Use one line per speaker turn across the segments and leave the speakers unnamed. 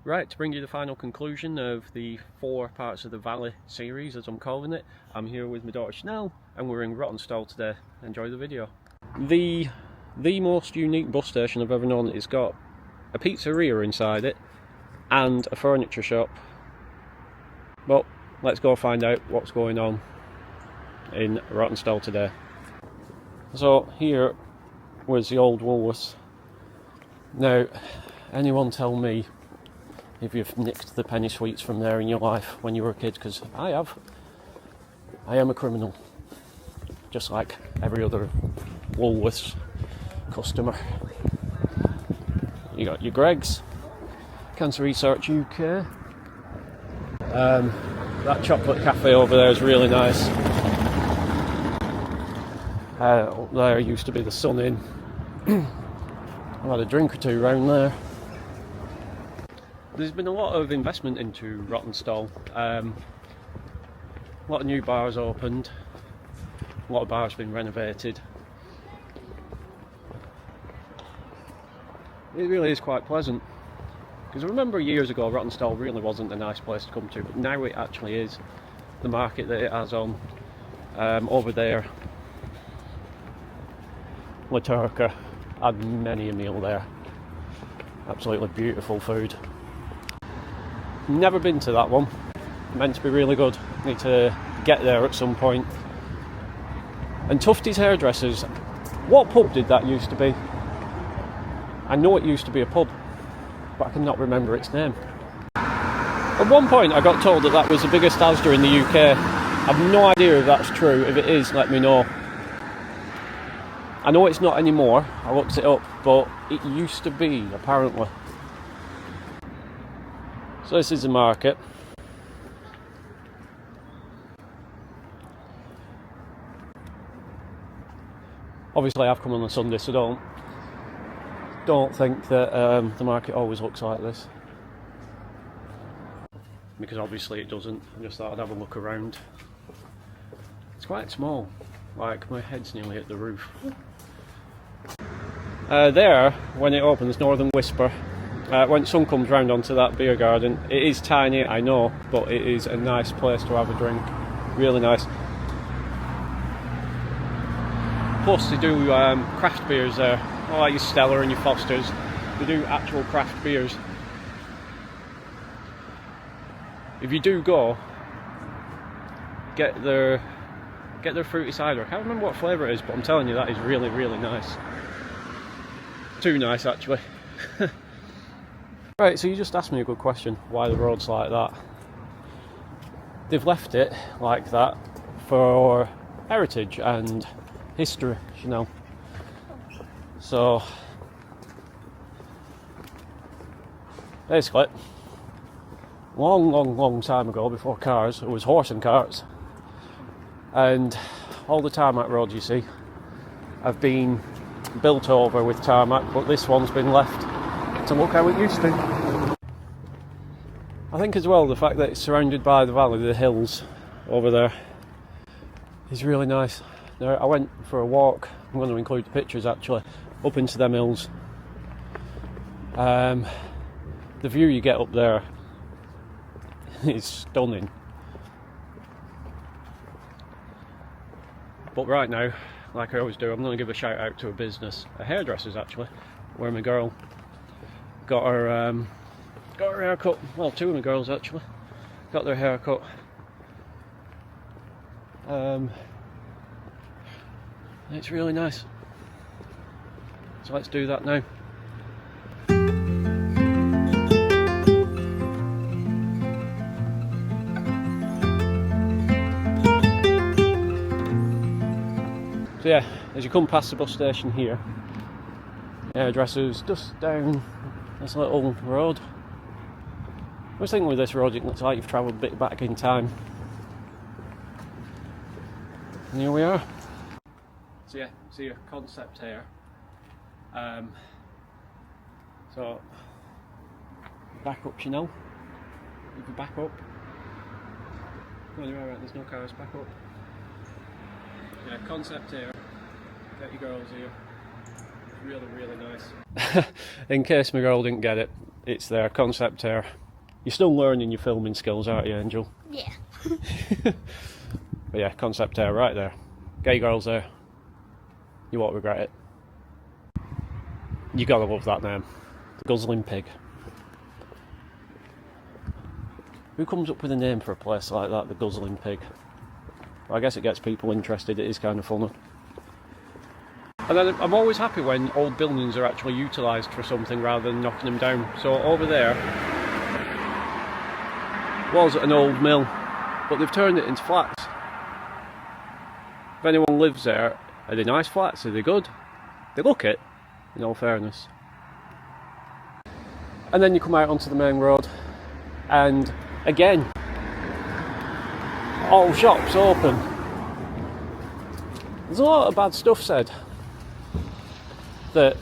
Right, to bring you the final conclusion of the 4 parts of the Valley series, as I'm calling it, I'm here with my daughter Chanel, and we're in Rawtenstall today. Enjoy the video. The most unique bus station I've ever known. It's got a pizzeria inside it and a furniture shop. But let's go find out what's going on in Rawtenstall today. So here was the old Woolworths. Now, anyone tell me if you've nicked the penny sweets from there in your life when you were a kid, because I have. I am a criminal, just like every other Woolworths customer. You got your Greggs, Cancer Research UK. That chocolate cafe over there is really nice. Up there used to be the Sun Inn. I've had a drink or two round there. There's been a lot of investment into Rawtenstall. A lot of new bars opened. A lot of bars been renovated. It really is quite pleasant. Because I remember years ago Rawtenstall really wasn't a nice place to come to, but now it actually is. The market that it has on over there, La Turca, had many a meal there. Absolutely beautiful food. Never been to that one. Meant to be really good. Need to get there at some point. And Tufty's Hairdressers. What pub did that used to be? I know it used to be a pub, but I cannot remember its name. At one point I got told that that was the biggest Asda in the UK. I've no idea if that's true. If it is, let me know. I know it's not anymore. I looked it up, but it used to be, apparently. So this is the market. Obviously I've come on a Sunday, so don't think that the market always looks like this. Because obviously it doesn't. I just thought I'd have a look around. It's quite small. Like, my head's nearly hit the roof. There, when it opens, Northern Whisper. When sun comes round onto that beer garden, it is tiny, I know, but it is a nice place to have a drink. Really nice. Plus they do craft beers there. Not like your Stella and your Fosters. They do actual craft beers. If you do go, get their fruity cider. I can't remember what flavour it is, but I'm telling you, that is really, really nice. Too nice, actually. Right, so you just asked me a good question. Why the road's like that? They've left it like that for heritage and history, you know. So, basically, long time ago, before cars, it was horse and carts. And all the tarmac roads you see have been built over with tarmac, but this one's been left to look how it used to. I think as well the fact that it's surrounded by the valley, the hills over there, is really nice. Now, I went for a walk, I'm going to include the pictures actually, up into them hills. The view you get up there is stunning. But right now, like I always do, I'm going to give a shout out to a business, a hairdresser's actually, where my girl got her hair cut. Well, 2 of my girls actually got their hair cut. It's really nice. So let's do that now. So yeah, as you come past the bus station here, hairdressers just down this little road. I was thinking with this road it looks like you've travelled a bit back in time. And here we are. So yeah, see a concept here. So back up, you know. If you back up. No, you're alright, there's no cars, back up. Yeah, concept here. Get your girls here. It's really, really nice. In case my girl didn't get it, It's there, concept air. You're still learning your filming skills, aren't you, Angel?
Yeah.
But yeah, concept air right there. Gay girls there. You won't regret it. You gotta love that name. The Guzzling Pig. Who comes up with a name for a place like that, the Guzzling Pig? Well, I guess it gets people interested, it is kind of funny. And then I'm always happy when old buildings are actually utilised for something rather than knocking them down. So over there was an old mill, but they've turned it into flats. If anyone lives there, are they nice flats? Are they good? They look it, in all fairness. And then you come out onto the main road, and again, all shops open. There's a lot of bad stuff said. That,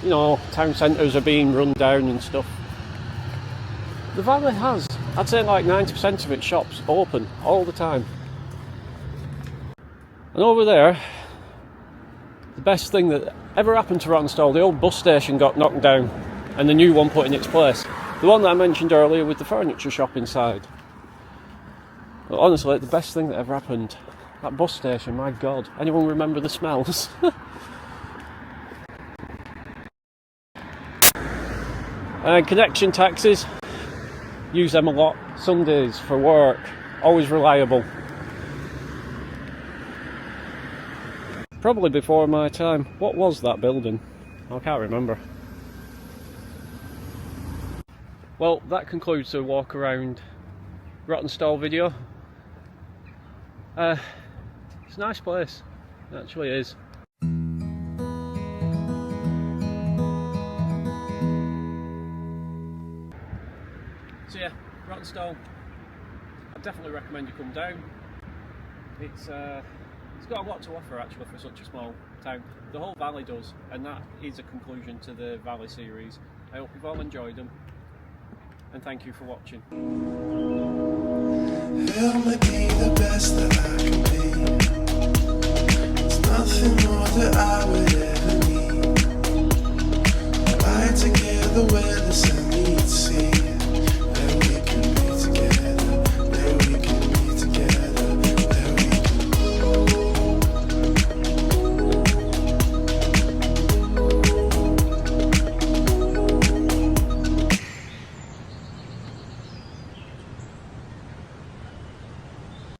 you know, town centres are being run down and stuff. The Valley has, I'd say like 90% of its shops open all the time. And over there, the best thing that ever happened to Rawtenstall, the old bus station got knocked down and the new one put in its place. The one that I mentioned earlier with the furniture shop inside. But honestly, the best thing that ever happened, that bus station, my God. Anyone remember the smells? Connection taxis, use them a lot. Sundays for work, always reliable. Probably before my time. What was that building? I can't remember. Well, that concludes the walk around Rawtenstall video. It's a nice place, it actually is. So yeah, Rawtenstall, I definitely recommend you come down. It's got a lot to offer actually for such a small town. The whole valley does, and that is a conclusion to the Valley series. I hope you've all enjoyed them, and thank you for watching.
Help me be the best that I can be.